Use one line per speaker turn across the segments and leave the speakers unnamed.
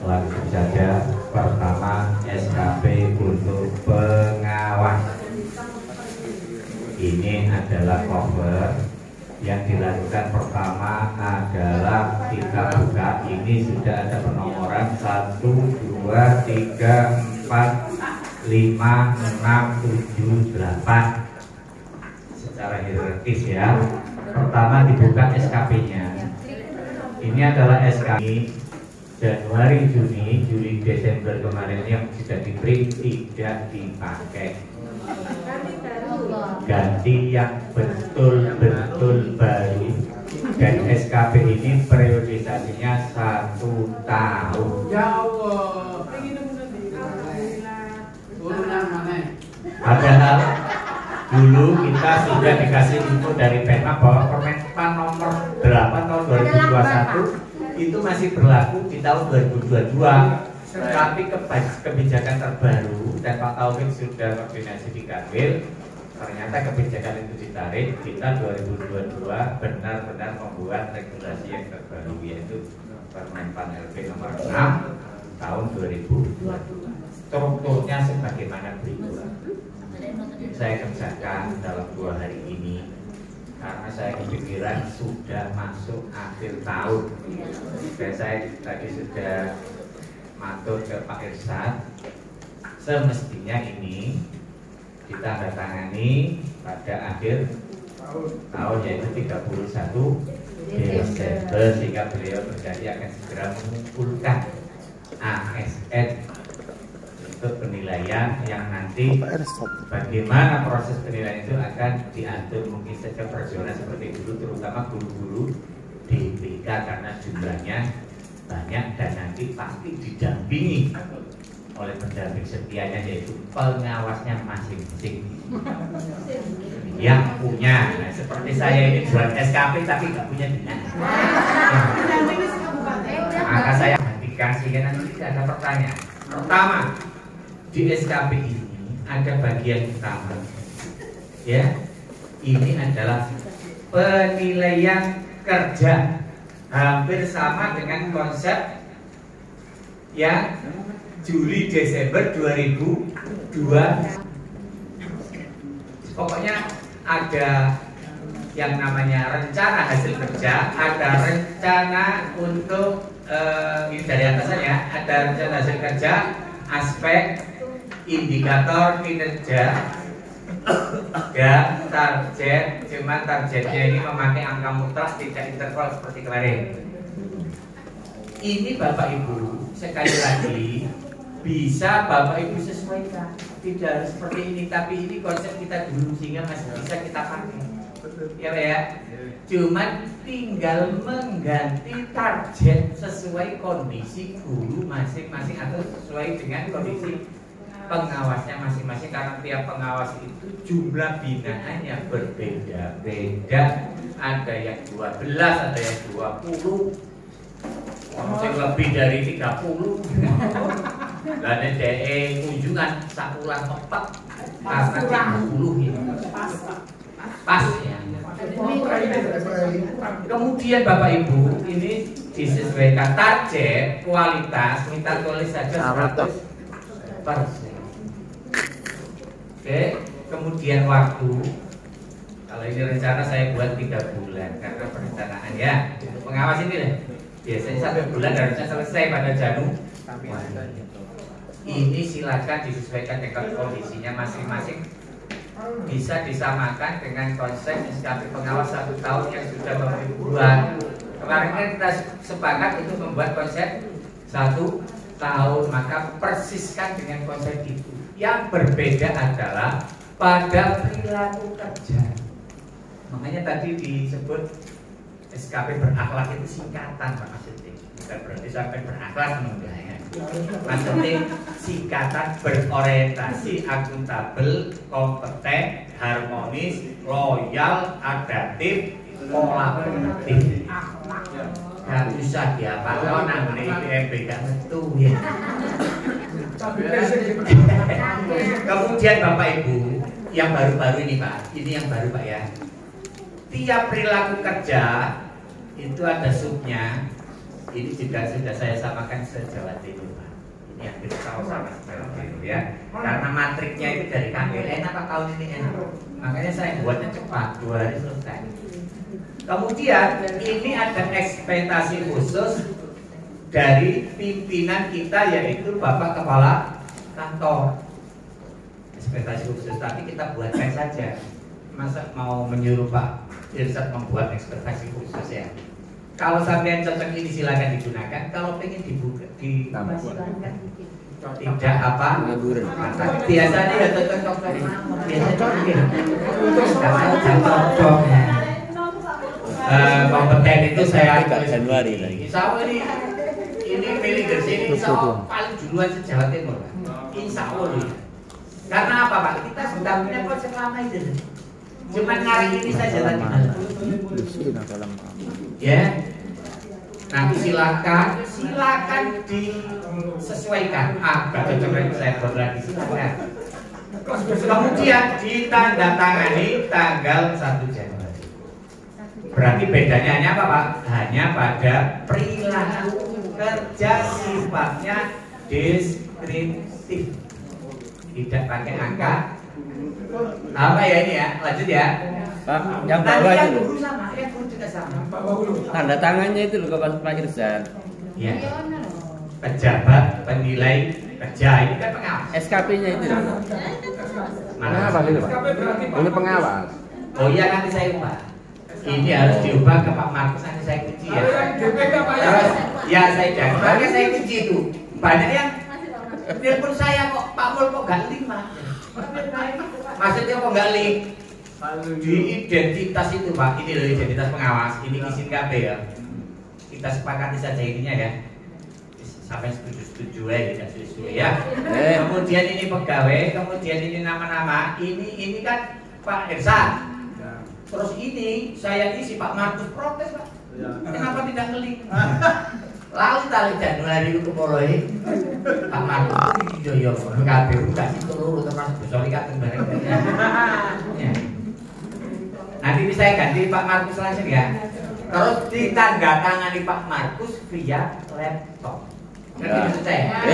Langsung saja, pertama SKP untuk pengawas. Ini adalah cover. Yang dilakukan pertama adalah kita buka. Ini sudah ada penomoran 1, 2, 3, 4, 5, 6, 7, 8 secara hierarkis ya. Pertama dibuka SKP-nya. Ini adalah SKP Januari, Juni, Juli, Desember kemarin yang sudah di-print tidak dipakai. Ganti yang betul-betul baru. Dan SKP ini periodisasinya 1 tahun.
Ya Allah.
Padahal dulu kita sudah dikasih info dari Pemda bahwa Permenpan nomor 8 tahun 2021 itu masih berlaku di tahun 2022. Tapi kebijakan terbaru dan Pak Taufik sudah koordinasi di Kanwil, ternyata kebijakan itu ditarik. Kita 2022 benar-benar membuat regulasi yang terbaru, yaitu Permenpan LP nomor 6 tahun 2022. Strukturnya sebagaimana berikut. Saya kerjakan dalam 2 hari ini karena saya kepikiran sudah masuk akhir tahun. Dan saya tadi sudah matur ke Pak Irsyad, semestinya ini ditandatangani pada akhir tahun, yaitu 31 Desember, sehingga beliau berjanji akan segera mengumpulkan ASN untuk penilaian yang nanti bagaimana proses penilaian itu akan diatur. Mungkin saja perjuangan seperti dulu, terutama guru-guru DPK karena jumlahnya banyak dan nanti pasti didampingi oleh pendamping setianya, yaitu pengawasnya masing-masing yang punya. Nah, seperti saya ini buat SKP tapi nggak punya dinas. Maka saya hentikan sehingga nanti tidak ada pertanyaan. Pertama, di SKP ini ada bagian utama, ya. Ini adalah penilaian kerja. Hampir sama dengan konsep ya Juli Desember 2002. Pokoknya ada yang namanya rencana hasil kerja, ada rencana untuk ini dari atas saja, ada rencana hasil kerja, aspek indikator kinerja dan target. Cuman targetnya ini memakai angka mutlak, tidak interval seperti kemarin. Ini Bapak Ibu sekali lagi bisa Bapak Ibu sesuaikan, tidak harus seperti ini, tapi ini konsep kita dulu sehingga masih bisa kita pakai, ya Pak ya. Cuman tinggal mengganti target sesuai kondisi guru masing-masing atau sesuai dengan kondisi pengawasnya masing-masing, karena tiap pengawas itu jumlah binaannya berbeda-beda. Ada yang 12, ada yang 20, yang lebih dari 30. Dan DE kunjungan sakulan tepat karena 30 ini pas ya. Kemudian Bapak Ibu ini disesuaikan target kualitas, minta tulis saja 100%. Oke, kemudian waktu, kalau ini rencana saya buat 3 bulan karena perencanaan ya. Untuk pengawas ini deh, biasanya 1 bulan harusnya selesai pada Januari. Ini silakan disesuaikan dengan kondisinya masing-masing. Bisa disamakan dengan konsep SKP pengawas 1 tahun yang sudah membuat. Kemarin kan kita sepakat untuk membuat konsep 1 tahun, maka persiskan dengan konsep itu. Yang berbeda adalah pada perilaku kerja. Makanya tadi disebut SKP berakhlak itu singkatan Pak Maksudnya. Bukan berarti sampai berakhlak enggak ya. Maksudnya singkatan berorientasi akuntabel, kompeten, harmonis, loyal, adaptif, kolaboratif. Gak bisa diapal nang IPMB gak metu ya. Kemudian Bapak Ibu yang baru-baru ini Pak, ini yang baru Pak ya. tiap perilaku kerja itu ada subnya. Ini juga sudah saya samakan se-Jawa Timur, Pak. Ini hampir sama Jawa Timur ya. Karena matriknya itu dari KPLN apa tahun ini enak. Makanya saya buatnya cepat, 2 hari selesai. Kemudian ini ada ekspektasi khusus dari pimpinan kita, yaitu Bapak Kepala Kantor. Ekspektasi khusus, tapi kita buatkan saja. Masa mau menyuruh Pak Irsad membuat ekspektasi khusus ya? Kalau sampean cocok ini silakan digunakan. Kalau pengen dibuka di tidak apa? Biasanya ya cocok. Biasanya cocok. Kompeten itu saya
Januari lagi.
Insya Allah ini milih Gresik ini paling duluan se-Jawa Timur. Insya Allah. Karena apa Pak? Kita sudah punya konsep lama itu. Cuman hari ini saja tadi malam. Ya, nanti silakan disesuaikan. Cocok saya buat lagi silakan. Kemudian ditandatangani tanggal 1 Januari. Berarti bedanya hanya apa Pak? Hanya pada perilaku kerja sifatnya deskriptif, tidak pakai angka. Apa ya ini ya? Lanjut ya.
Pak, yang bawah itu loh.
Sama, yang guru juga sama.
Tanda tangannya itu loh Pak Irsad.
Ya. Pejabat penilai kerja ini kan pengawas.
SKP-nya itu loh.
Mana
Apa itu Pak? Ini pengawas.
Oh iya nanti saya ubah. Ini harus diubah ke Pak Markus, nanti saya kunci ya. Terus, ya saya jangan. Makanya saya kunci itu. Banyak yang telepon saya kok Pak Mul kok gak link Pak. Maksudnya kok gak link? Di identitas itu Pak, ini loh identitas pengawas. Ini izin KB ya. Kita sepakati saja ininya ya. Sampai setuju ya, tidak setuju ya. Kemudian ini pegawai, kemudian ini nama-nama. Ini kan Pak Irsad. Terus ini saya isi Pak Markus protes Pak. Kenapa tidak ngelik? Lalu tali Januari itu kepoloi Pak Markus itu dijoyo KPU kasih seluruh termasuk besori katen bareng. Nanti bisa saya ganti Pak Markus langsung ya. Terus ditandatangani Pak Markus via laptop. Ngerti maksud saya?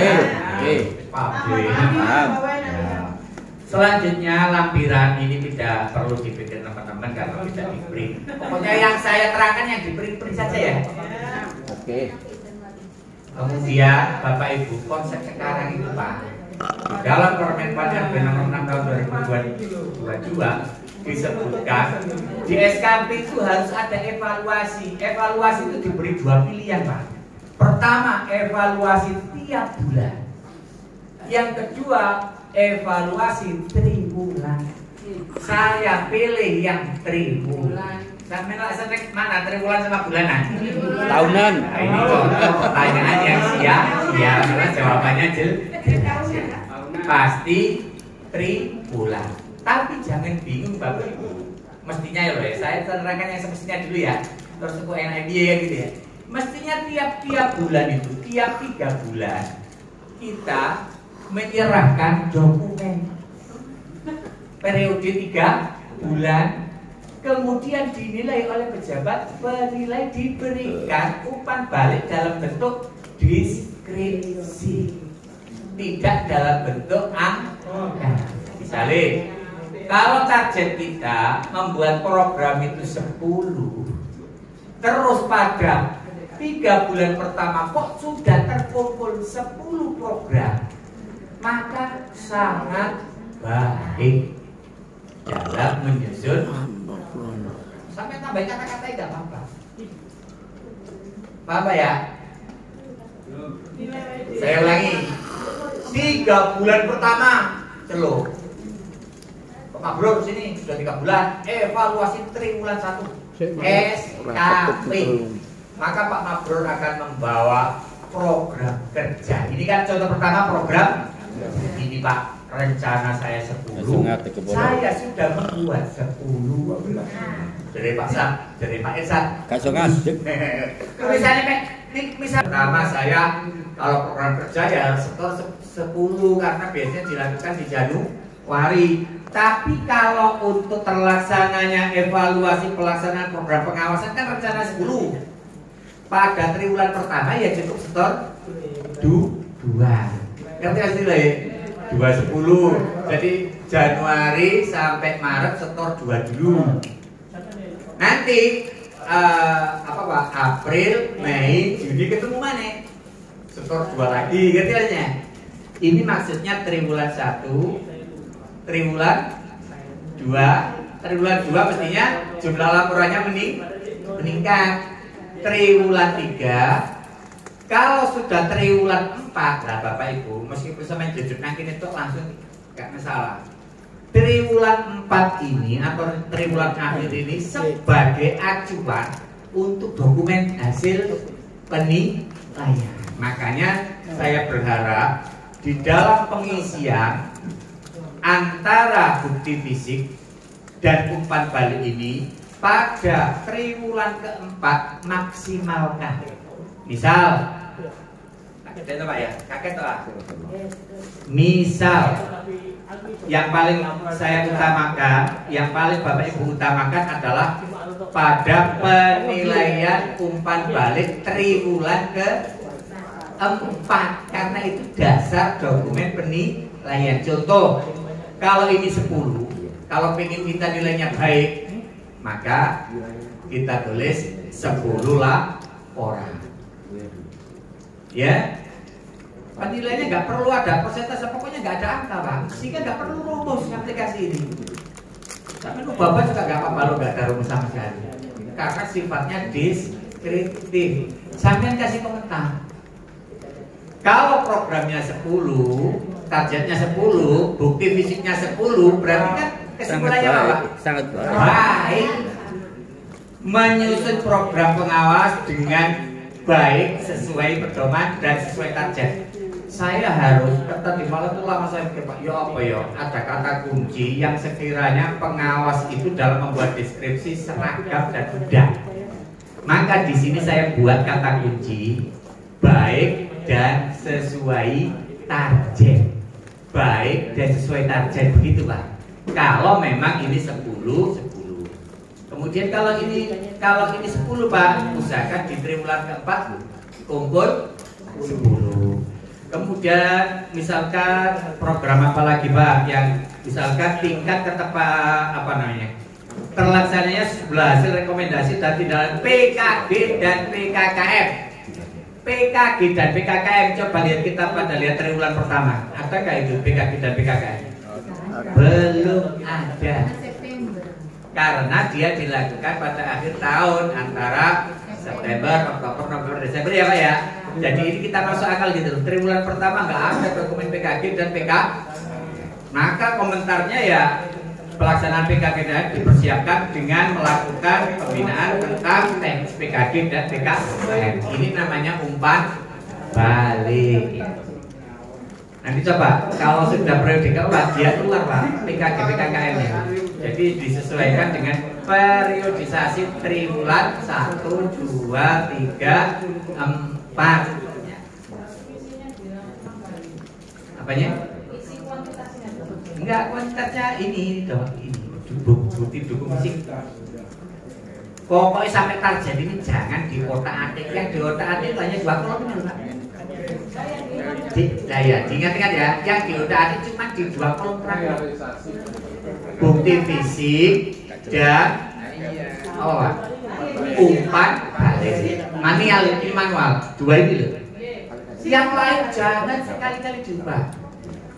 Selanjutnya lampiran ini tidak perlu dipikir teman-teman karena bisa di-print. Pokoknya yang saya terangkan yang di-print saja ya.
Oke.
Kemudian Bapak Ibu konsep sekarang itu Pak, di dalam Permenpan RB nomor 6 tahun 2022 disebutkan di SKP itu harus ada evaluasi. Evaluasi itu diberi 2 pilihan Pak. Pertama evaluasi tiap bulan. Yang kedua evaluasi triwulan. Saya pilih yang triwulan. Sampai mana triwulan sama bulanan?
Tahunan.
Nah, ini pertanyaan yang siap karena jawabannya jelas. Pasti triwulan. Tapi jangan bingung Bapak Ibu. Mestinya ya loh ya, saya terangkan yang semestinya dulu ya. Terus kok NIB ya gitu ya. Mestinya tiap bulan itu, tiap 3 bulan kita menyerahkan dokumen periode 3 bulan, kemudian dinilai oleh pejabat, penilai diberikan umpan balik dalam bentuk diskresi, tidak dalam bentuk angka. Misalnya kalau target kita membuat program itu 10, terus pada 3 bulan pertama kok sudah terkumpul 10 program, maka sangat baik dalam menyusun. Sampai tambah kata-kata tidak apa-apa. Apa ya? Saya ulangi. 3 bulan pertama celuk. Pak Bro sini sudah 3 bulan. Evaluasi triwulan 1 SKP. Maka Pak Mabrur akan membawa program kerja. Ini kan contoh pertama program. Ini Pak, rencana saya 10. Saya sudah membuat 10. Dari Pak Sat, dari Pak Irsad.
Kasih ngadeg.
Misalnya misal pertama saya kalau program kerja ya harus setor 10 karena biasanya dilakukan di Januari. Tapi kalau untuk terlaksananya evaluasi pelaksanaan program pengawasan kan rencana 10. Pada triwulan pertama ya cukup setor 2. Ngerti gak sih lah ya? 210. Jadi Januari sampai Maret setor 2 dulu. Nanti April, Mei, Juni ketemu mana? Setor 2 lagi, ngerti aja. Ini maksudnya triwulan 1, triwulan 2, triwulan 2 mestinya jumlah laporannya meningkat. Triwulan 3, kalau sudah triwulan 4, lah Bapak Ibu, meskipun sama jujur nangkin itu langsung gak masalah. Triwulan 4 ini atau triwulan akhir ini sebagai acuan untuk dokumen hasil penilaian. Makanya saya berharap di dalam pengisian antara bukti fisik dan umpan balik ini pada triwulan keempat maksimalkan. Misal, kaget Pak ya, kaget Pak. Misal, yang paling saya utamakan, yang paling Bapak Ibu utamakan adalah pada penilaian umpan balik triwulan keempat, karena itu dasar dokumen penilaian. Contoh, kalau ini 10, kalau ingin kita nilainya baik, maka kita tulis 10 laporan. Ya, penilaiannya nggak perlu ada persentase, pokoknya nggak ada angka Pak, sehingga nggak perlu rumus aplikasi ini. Tapi lu Bapak juga nggak apa-apa, lo nggak ada rumus sama sekali, karena sifatnya deskriptif. Sampai kasih komentar. Kalau programnya 10, targetnya 10, bukti fisiknya 10, berarti kan kesimpulannya apa?
Sangat
baik. Menyusun program pengawas dengan baik sesuai pedoman dan sesuai target. Saya harus tadi malam itu lama saya pikir Pak, ya apa ya? Ada kata kunci yang sekiranya pengawas itu dalam membuat deskripsi seragam dan mudah. Maka di sini saya buat kata kunci baik dan sesuai target. Baik dan sesuai target, begitu Pak. Kalau memang ini 10. Kemudian kalau ini 10 Pak, usahakan di triwulan keempat kumpul 10. Kemudian misalkan program apa lagi Pak, yang misalkan tingkat terlaksananya hasil rekomendasi dan tindakan PKG dan PKKM. PKG dan PKKM, coba lihat kita pada lihat triwulan pertama, adakah itu PKG dan PKKM? Belum ada, karena dia dilakukan pada akhir tahun antara September, Oktober, November, Desember ya Pak ya. Jadi ini kita masuk akal gitu. Triwulan pertama nggak ada dokumen PKG dan PK. Maka komentarnya ya pelaksanaan PKG dan dipersiapkan dengan melakukan pembinaan tentang teknis PKG dan PKKM. Ini namanya umpan balik. Nanti coba kalau sudah periode keempat dia keluar Pak PKG PKKM nya. Jadi disesuaikan dengan periodisasi triwulan 1, 2, 3, 4. Apanya? Enggak, kuantitasnya ini bukti dukung fisik. Pokoknya sampai target ini jangan di otak-atik. Yang di otak-atik hanya 2 kolom ini Pak. Nah ya, diingat-ingat ya, yang di otak-atik cuma di 2 kolom terakhir. Bukti fisik dan umpan balik. Manual, 2 ini loh. Yang lain jangan sekali-kali diubah.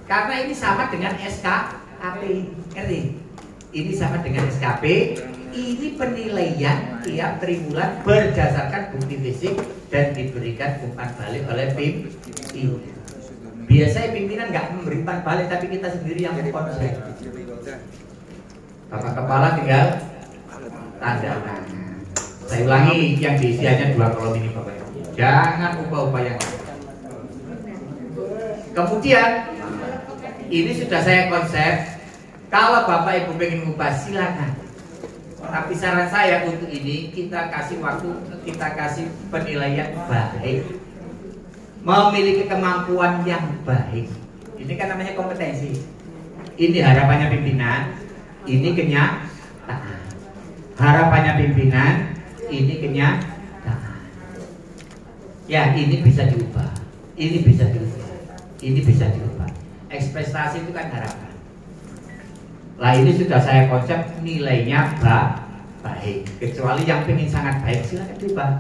Karena ini sama dengan SKP, ngerti? Ini sama dengan SKP. Ini penilaian tiap triwulan berdasarkan bukti fisik dan diberikan umpan balik oleh pimpinan. Biasanya pimpinan nggak memberi umpan balik, tapi kita sendiri yang konsep. Bapak kepala tinggal tanda tangan. Saya ulangi, yang diisiannya 2 kolom ini Bapak. Jangan ubah-ubah yang lain. Kemudian ini sudah saya konsep. Kalau Bapak Ibu pengen ubah silakan. Tapi saran saya untuk ini kita kasih waktu, kita kasih penilaian baik, memiliki kemampuan yang baik. Ini kan namanya kompetensi. Ini harapannya pimpinan, ini kenyataan. Harapannya pimpinan, ini kenyataan. Ya, ini bisa diubah. Ini bisa diubah. Ini bisa diubah. Ekspektasi itu kan harapan. Lah ini sudah saya konsep nilainya baik. Kecuali yang pengen sangat baik silakan diubah.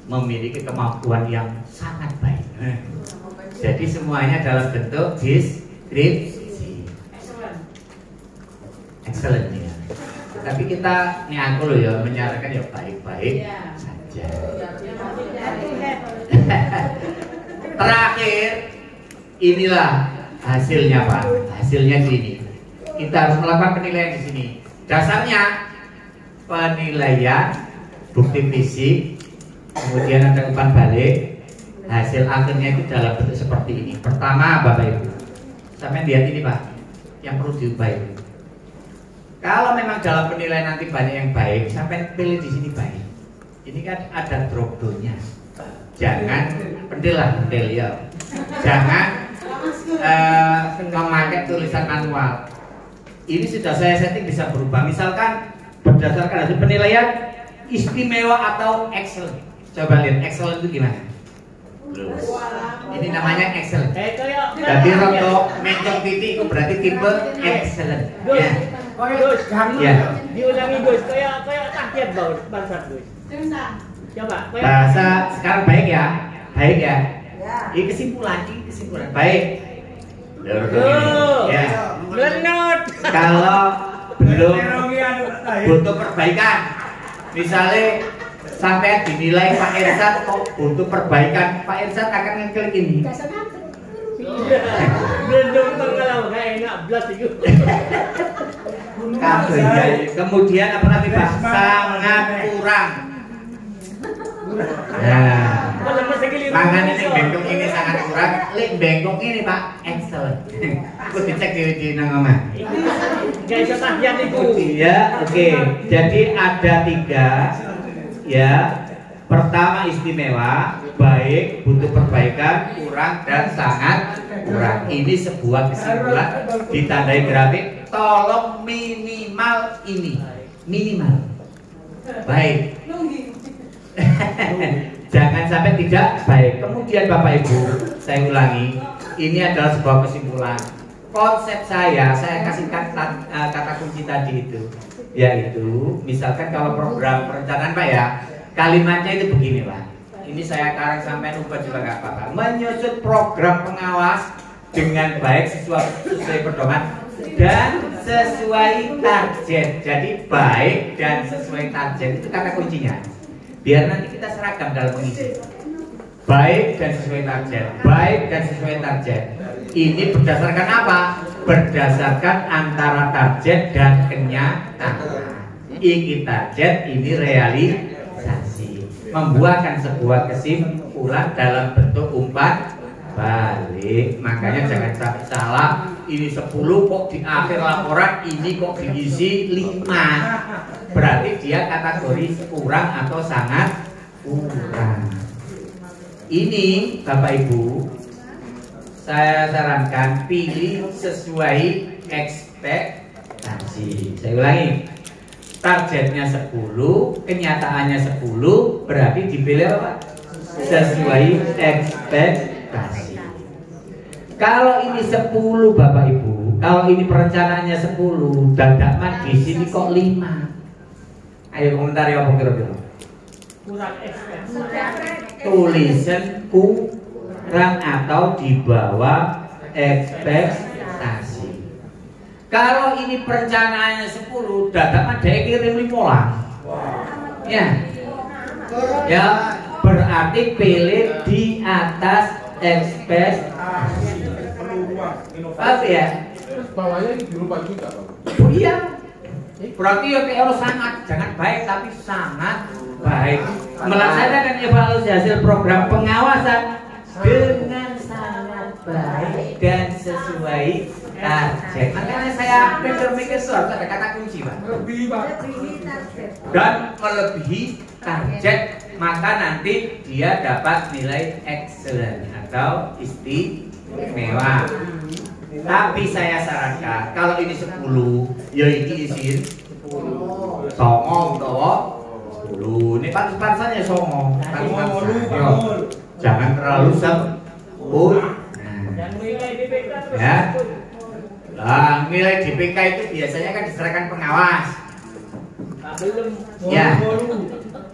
Memiliki kemampuan yang sangat baik. Jadi semuanya dalam bentuk deskripsi. Excellent ya. Tapi kita nih aku loh ya menyarankan ya baik-baik saja. Terakhir inilah hasilnya Pak. Hasilnya gini. Kita harus melakukan penilaian di sini. Dasarnya penilaian bukti fisik, kemudian ada umpan balik. Hasil akhirnya itu dalam bentuk seperti ini. Pertama Bapak Ibu, sampai lihat ini Pak, yang perlu diubah itu. Kalau memang dalam penilaian nanti banyak yang baik, sampai pilih di sini baik. Ini kan ada drop-downnya. Jangan pendil ya. Jangan memakai tulisan manual. Ini sudah saya setting bisa berubah. Misalkan berdasarkan hasil penilaian istimewa atau excellent. Coba lihat excellent itu gimana? Ini namanya excellent. Jadi untuk mencong titik itu berarti tipe excellent. Ya. Ya.
Diulangi Gus, kayak takjub bahasa Gus. Coba.
Bahasa sekarang baik ya. Baik ya. Ini kesimpulan, baik. Ya.
Melenot.
Kalau belum butuh perbaikan, misalnya sampai dinilai Pak Irsad kok butuh perbaikan, Pak Irsad akan ngeklik ini.
Belum pengalaman kayak enak belas itu.
Kemudian apa lagi Pak? Sangat kurang. Nah, tangan ini bengkong ini sangat kurang, lek bengkong ini Pak excellent. Aku dicek di nama.
Guys, tahian itu.
Ya, oke. Jadi ada 3 ya. Pertama istimewa, baik, butuh perbaikan, kurang dan sangat kurang. Ini sebuah kesimpulan ditandai grafik. Tolong minimal ini, minimal. Baik. Jangan sampai tidak baik. Kemudian Bapak Ibu, saya ulangi, ini adalah sebuah kesimpulan. Konsep saya kasih kata kunci tadi itu, yaitu misalkan kalau program perencanaan Pak ya, kalimatnya itu begini Pak. Ini saya karang sampai ubah juga nggak apa-apa. Menyusun program pengawas dengan baik sesuai pedoman dan sesuai target. Jadi baik dan sesuai target itu kata kuncinya. Biar nanti kita seragam dalam mengisi. Baik dan sesuai target. Baik dan sesuai target. Ini berdasarkan apa? Berdasarkan antara target dan kenyataan. Ini target, ini realisasi. Membuahkan sebuah kesimpulan dalam bentuk umpan balik. Makanya jangan sampai salah. Ini 10 kok di akhir laporan ini kok diisi 5. Berarti dia kategori kurang atau sangat kurang. Ini Bapak Ibu, saya sarankan pilih sesuai ekspektasi. Saya ulangi, targetnya 10, kenyataannya 10, berarti dipilih apa? Sesuai ekspektasi. Kalau ini 10 Bapak Ibu, kalau ini perencanaannya 10, dadakan di sini kok 5. Ayo komentar ya apa kira-kira?
Kurang ekspektasi.
Tulisan kurang atau di bawah ekspektasi. Kalau ini perencanaannya 10, dadakan dia kirim 5. Ya. Ya, berarti pilih di atas ekspektasi. Apa ya?
Terus bawahnya ini dirubah juga Pak.
Oh iya. Berarti ya kayak harus sangat, jangan baik tapi sangat baik. Melaksanakan evaluasi hasil program pengawasan dengan sangat baik dan sesuai target. Makanya saya mikir harus ada kata kunci Pak.
Lebih Pak.
Dan melebihi target, maka nanti dia dapat nilai excellent atau istimewa. Tapi saya sarankan kalau ini 10, ya ini isin 10. Songo utawa 10. Ini pantas-pantasannya songo. Jangan terlalu sempur.
Dan nilai DPK terus.
Ya. Lah, nilai DPK itu biasanya kan diserahkan pengawas.
Belum.
Ya.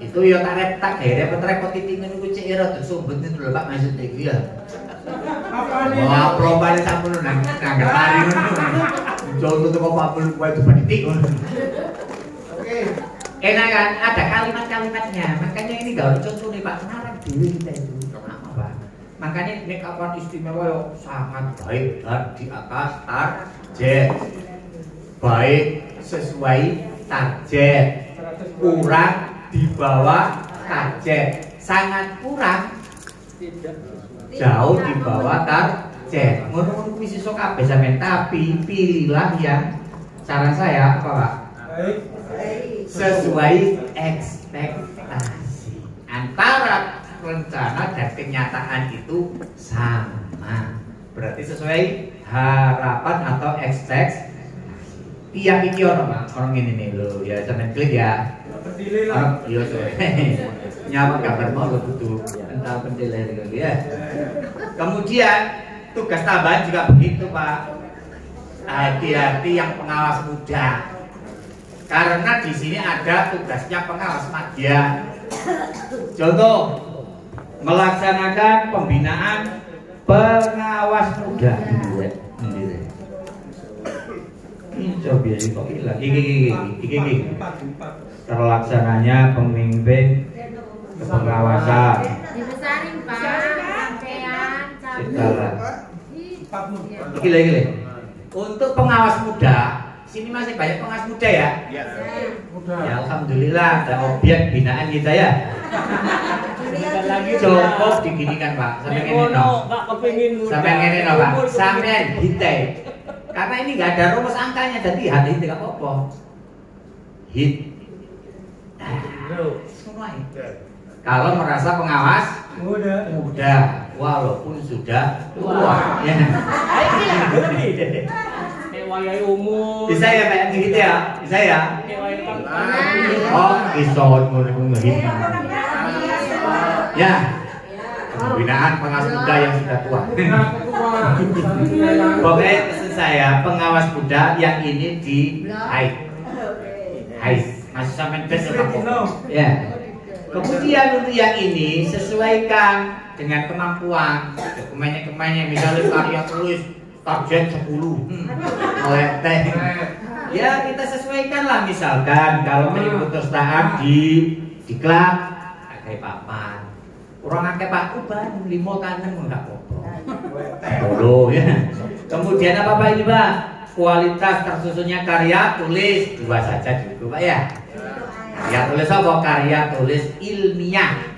Itu ya tak repot titingan itu cek ira tersumbat itu lho Pak maksudnya iki ya. Wah, probane sampun nang lari ngono. Contoh teko Pak Pul kuwi itu panitik. Oke. Enak kan ada kalimat-kalimatnya. Makanya ini enggak contoh nih Pak Semarang diri kita itu. Apa? Makanya ini kapan istimewa yang sangat baik dan di atas target. Baik sesuai target. Kurang di bawah target, sangat kurang jauh di bawah target. Ngono-ngono kuwi sesuk kabeh sampean, tapi pilihlah yang saran saya apa Pak? Sesuai ekspektasi. Antara rencana dan kenyataan itu sama. Berarti sesuai harapan atau ekspektasi. Iya iki orang ini nih lo ya sampean klik ya. Iya nyawa gambar mau lo butuh entah penilai gitu ya. Kemudian tugas tambahan juga begitu Pak. Hati-hati yang pengawas muda. Karena di sini ada tugasnya pengawas madya. Contoh melaksanakan pembinaan pengawas muda. Ini coba ya kok hilang. Iki. Terlaksananya pemimpin pengawasan.
Dibesarin Pak, sampean
Setelah. Iki. Untuk pengawas muda, sini masih banyak pengawas muda ya? Ya alhamdulillah ada objek binaan kita ya. Cukup diginikan Pak. Sampai ngene no. Sampai ngene no Pak. Sampean hite. Karena ini nggak ada rumus angkanya, jadi hati tidak apa-apa. Hit. Kalau merasa pengawas muda, walaupun sudah tua. Ya. Bisa ya kayak gitu ya, bisa ya. Oh, bisa ngurung-ngurung. Ya. Pembinaan pengawas muda yang sudah tua. Pokoknya pesan saya pengawas muda yang ini di high masih sampai tes ya. Kemudian untuk yang ini sesuaikan dengan kemampuan dokumennya misalnya karya tulis target 10 oleh ya kita sesuaikan lah misalkan kalau mengikuti perusahaan di diklat kayak papan orang akeh Pak Uban 5 kanan enggak apa-apa. Bodoh ya. Kemudian apa ini Pak? Kualitas tersusunnya karya tulis 2 saja cukup Pak ya. Karya tulis apa? Karya tulis ilmiah.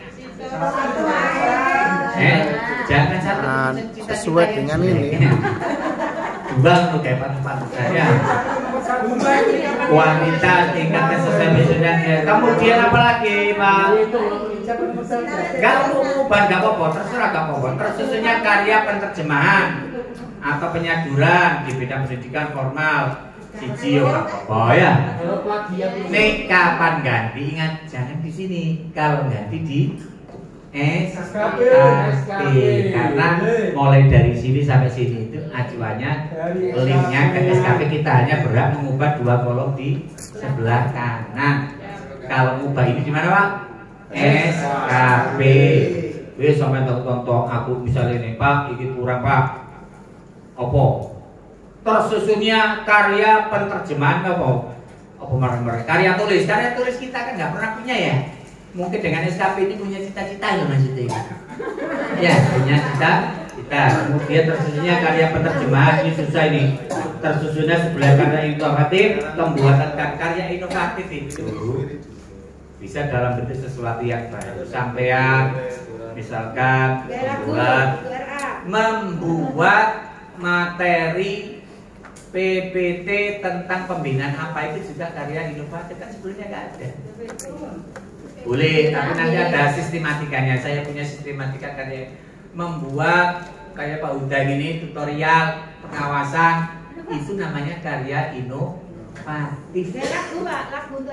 Jangan satu
sesuai dengan ini.
Dua untuk kayak patu-patu saja. Kualitas tingkat kesesuaian. Kemudian apa lagi Pak? Gak apa-apa, terserah gak apa-apa. Tersusunnya karya penerjemahan atau penyaduran di bidang pendidikan formal. Siji apa ya? Nek kapan ganti ingat jangan di sini. Kalau ganti di SKP karena mulai dari sini sampai sini itu acuannya linknya ke SKP kita hanya berhak mengubah 2 kolom di sebelah kanan. Kalau mengubah ini di mana Pak? SKP. Wis sampai tonton aku misalnya ini Pak, ini kurang Pak. Apa? Tersusunnya karya penerjemahan apa? Apa marah-marah? Karya tulis kita kan nggak pernah punya ya. Mungkin dengan SKP ini punya cita-cita loh maksudnya. Ya punya cita-cita. Kemudian tersusunnya karya penerjemahan ini susah ini. Tersusunnya sebelah karya inovatif, pembuatan karya inovatif itu bisa dalam bentuk sesuatu yang baru. Sampean misalkan membuat materi PPT tentang pembinaan apa itu juga karya inovatif kan sebelumnya nggak ada. Boleh, tapi nanti ada sistematikanya. Saya punya sistematika karya membuat kayak Pak Udang ini tutorial pengawasan itu namanya karya inovatif.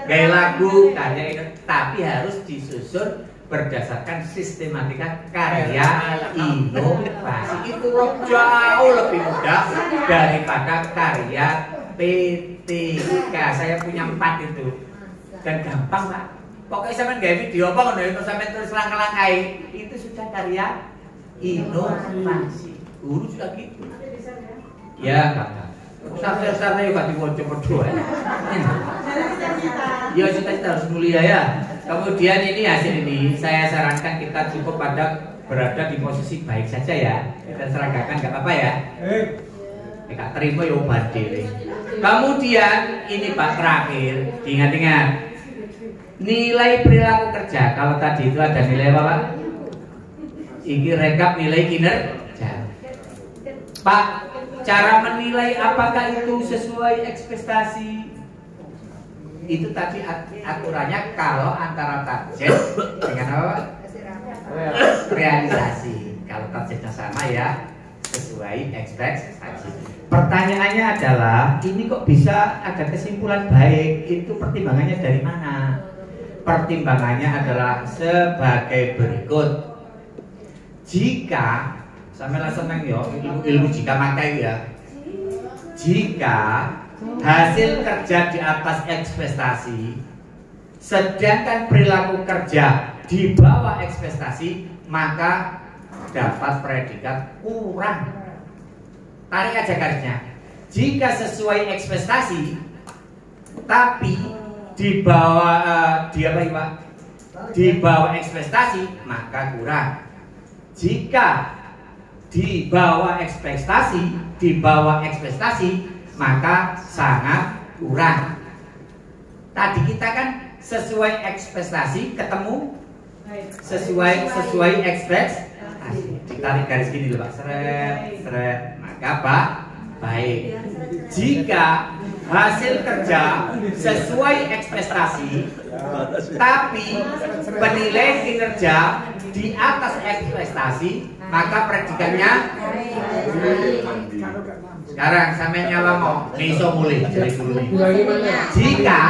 Gaya lagu karya inovatif, tapi harus disusun berdasarkan sistematika karya inovasi. Itu jauh lebih mudah daripada karya PTK. Saya punya 4 itu dan gampang Pak. Pokoknya sampean gawe video apa ngono itu sampean terus langkah-langkai itu sudah karya inovasi. Guru sudah gitu. Ya, Kakak. Ustaz-ustaznya juga diwajib berdua. Ya, cita-cita harus mulia ya. Kemudian ini hasil ini saya sarankan kita cukup berada di posisi baik saja ya. Kita seragakan nggak apa-apa ya. Nggak terima ya obat diri. Kemudian ini Pak terakhir, ingat-ingat nilai perilaku kerja. Kalau tadi itu ada nilai apa Pak? Ini rekap nilai kinerja. Pak, cara menilai apakah itu sesuai ekspektasi? Itu tadi aturannya kalau antara target dengan apa? Realisasi. Kalau targetnya sama ya sesuai ekspektasi. Pertanyaannya adalah ini kok bisa ada kesimpulan baik? Itu pertimbangannya dari mana? Pertimbangannya adalah sebagai berikut. Jika sampai seneng ya ilmu jika makai ya. Jika hasil kerja di atas ekspektasi, sedangkan perilaku kerja di bawah ekspektasi, maka dapat predikat kurang. Tarik aja garisnya. Jika sesuai ekspektasi, tapi di bawah di bawah ekspektasi, maka kurang. Jika di bawah ekspektasi, maka sangat kurang. Tadi kita kan sesuai ekspektasi ketemu sesuai ekspektasi. Ditarik garis gini loh Pak. Seret. Maka Pak baik. Jika hasil kerja sesuai ekspektasi, tapi penilaian kinerja di atas ekspektasi, maka predikatnya. Sekarang sampai nyawa mau iso mulai dari dulu nih. Jika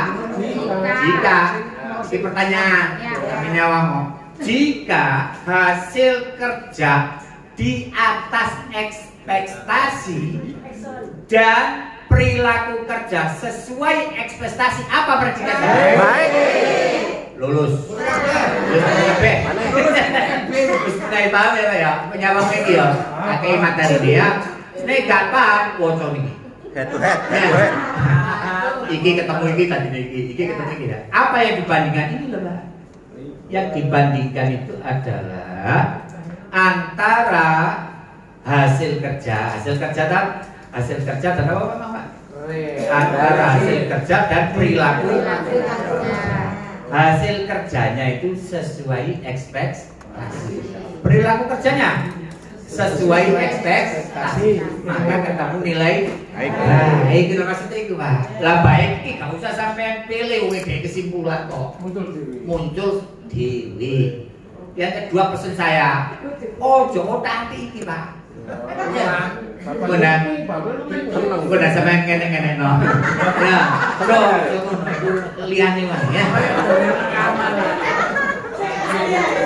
si pertanyaan sampai nyawa mau, jika hasil kerja di atas ekspektasi dan perilaku kerja sesuai ekspektasi, apa predikatnya?
Baik.
Lulus. Lulus paham ya, penyawang ini ya. Pakai materi dia. Ini gak paham, wocok ini.
Head to head.
Iki ketemu iki tadi iki ketemu iki. Apa yang dibandingkan ini loh, Pak? Yang dibandingkan itu adalah antara hasil kerja dan apa Pak? Antara hasil kerja dan perilaku. Hasil kerjanya itu sesuai ekspektasi. Perilaku kerjanya sesuai ekspektasi, maka ketemu nilai baik. Nah, itu maksudnya itu Pak. Lah baik iki gak usah sampai pilih WD kesimpulan kok. Muncul dewi. Yang kedua pesan saya, ojo tanti iki Pak. Ya. Benar sampai ngene-ngene no. Ya, liyane wae ya.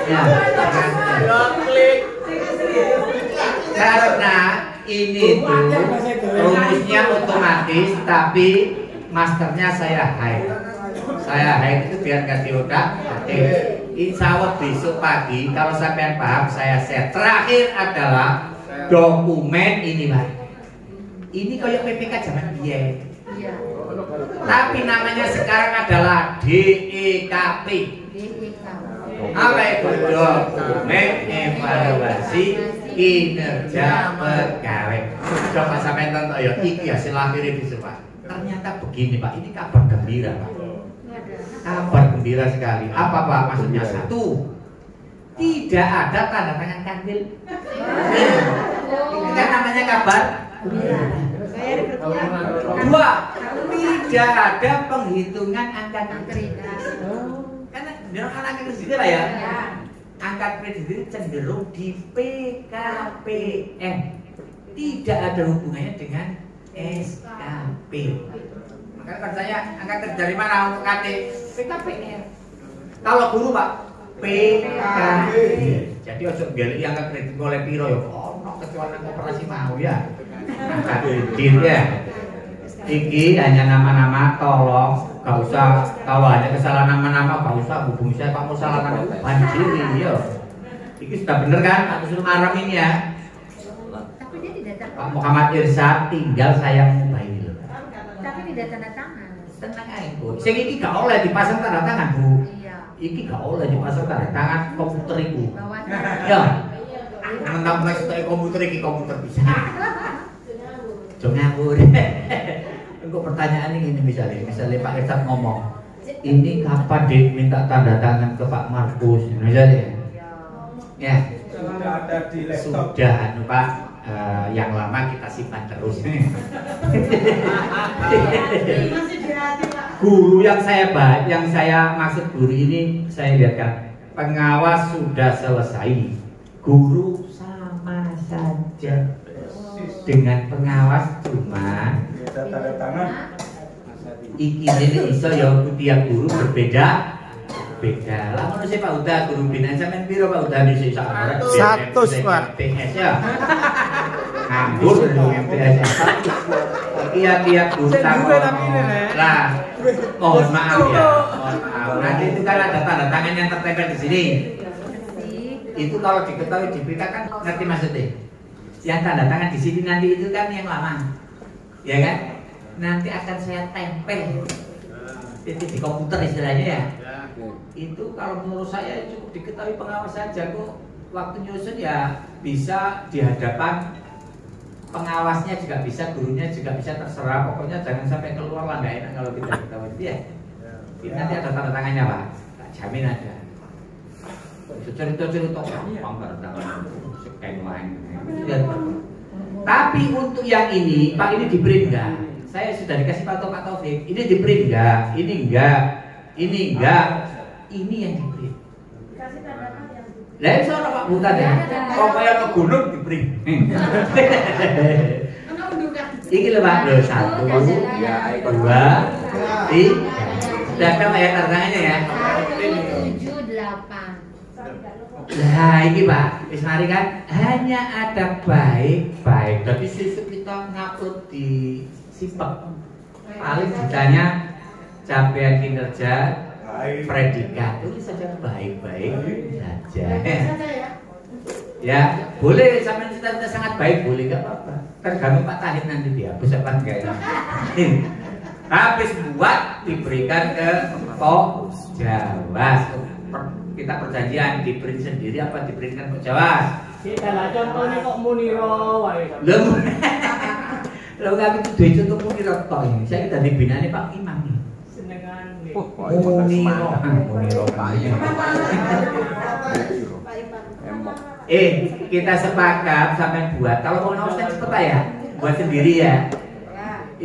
Ya. Klik. Karena ini tuh rumusnya otomatis, tapi masternya saya hide itu biar nggak diotak. Insya Allah besok pagi kalau sampean paham saya share. Terakhir adalah dokumen ini Pak. Ini kayak PPK zaman dia. Tapi namanya sekarang adalah DEKP. Apa itu? Dokumen evaluasi kinerja pegawai. Coba sampai tonton ya, iki hasil akhirnya di Pak. Ternyata begini Pak, ini kabar gembira Pak. Kabar gembira sekali. Apa Pak maksudnya? Satu, tidak ada tanda tangan kanwil. Ini kan namanya kabar gembira. Dua, tidak ada penghitungan angka kerja. Karena dia angka kerja lah ya. angka kredit itu cenderung di PKPM, tidak ada hubungannya dengan SKP. Makanya kan saya angka kredit dari mana untuk KT? PKPM. Kalau guru Pak, PKP. Jadi ojo beli angka kredit oleh piro ya, kecuali koperasi mau ya. Angka kredit ya. Iki hanya nama-nama, tolong gak usah, kalau hanya kesalahan nama-nama gak usah hubungi saya, kamu salah nama banjiri ya. Iki sudah bener kan, aku suruh ngaram ini ya.
Tapi dia tidak tanda
Pak Muhammad Irsyad tinggal saya mobile.
Tapi tidak tanda tangan.
Tenang aja Bu. Sing iki gak oleh dipasang tanda tangan Bu.
Iya.
Iki gak oleh dipasang tanda tangan komputer iku.
Bawahnya.
Ya. Mentang wis komputer iki komputer bisa. Jangan ngawur. Engkau pertanyaan ini misalnya Pak Irsyad ngomong, ini kapan Dik minta tanda tangan ke Pak Markus, misalnya, ya,
Sudah ada di laptop.
sudah, Pak, yang lama kita simpan terus. Guru yang saya maksud guru ini saya lihatkan, pengawas sudah selesai, guru sama saja dengan pengawas cuma.
Tanda tangan.
Iki ini iso ya tiap guru berbeda. Lah ngono sih Pak Uda guru binaan sampean piro Pak Uda di sak orang.
100 Pak.
PS ya. Nganggur PS. Iya tiap guru sama. Lah mohon maaf ya. Mohon maaf. Nanti itu kan ada tanda tangan yang tertempel di sini. Itu kalau diketahui diberikan kan ngerti maksudnya. Yang tanda tangan di sini nanti itu kan yang lama. Ya kan? Nanti akan saya tempel titik di komputer istilahnya ya. Itu kalau menurut saya cukup diketahui pengawas saja kok. Waktu nyusun ya bisa di hadapan pengawasnya juga bisa, gurunya juga bisa, terserah. Pokoknya jangan sampai keluar lah, nggak enak kalau kita ketahui ya. Ini nanti ada tanda tangannya Pak, tak jamin ada. Cerita-cerita gampang tanda tangan, sekian main. Tapi untuk yang ini, Pak ini di print enggak? Saya sudah dikasih Pak Taufik. Ini di print enggak? Ini enggak. Ini enggak. Ini yang di print.
Kasih tanda tangan yang
Lah iso ora Pak bukan ya? Kok kaya ke gunung di print. Iki lho Pak, lho 1, 2, 3. Sudah kan ya tanda tangannya ya?
178.
Lah ini Pak, wis mari kan hanya ada baik-baik. Tapi sesuk kita ngupload di Sipek. Paling ditanya capaian kinerja, predikat, tulis saja baik-baik saja. Ya, boleh sampai cita-cita sangat baik, boleh nggak apa-apa. Tergantung Pak Tahir nanti dia, bisa apa enggak ya. Habis buat diberikan ke Pok Jawas. Kita perjanjian di print sendiri apa di printkan Pak Jawas?
Kita lah contohnya kok Muniro wae.
Lho kami itu duwe contoh Muniro tok ini. Saya kita dibinane Pak Imam nih.
Senengan
Muniro Pak Imam. Kita sepakat sampai buat kalau mau ngawas kan cepet ya. Buat sendiri ya.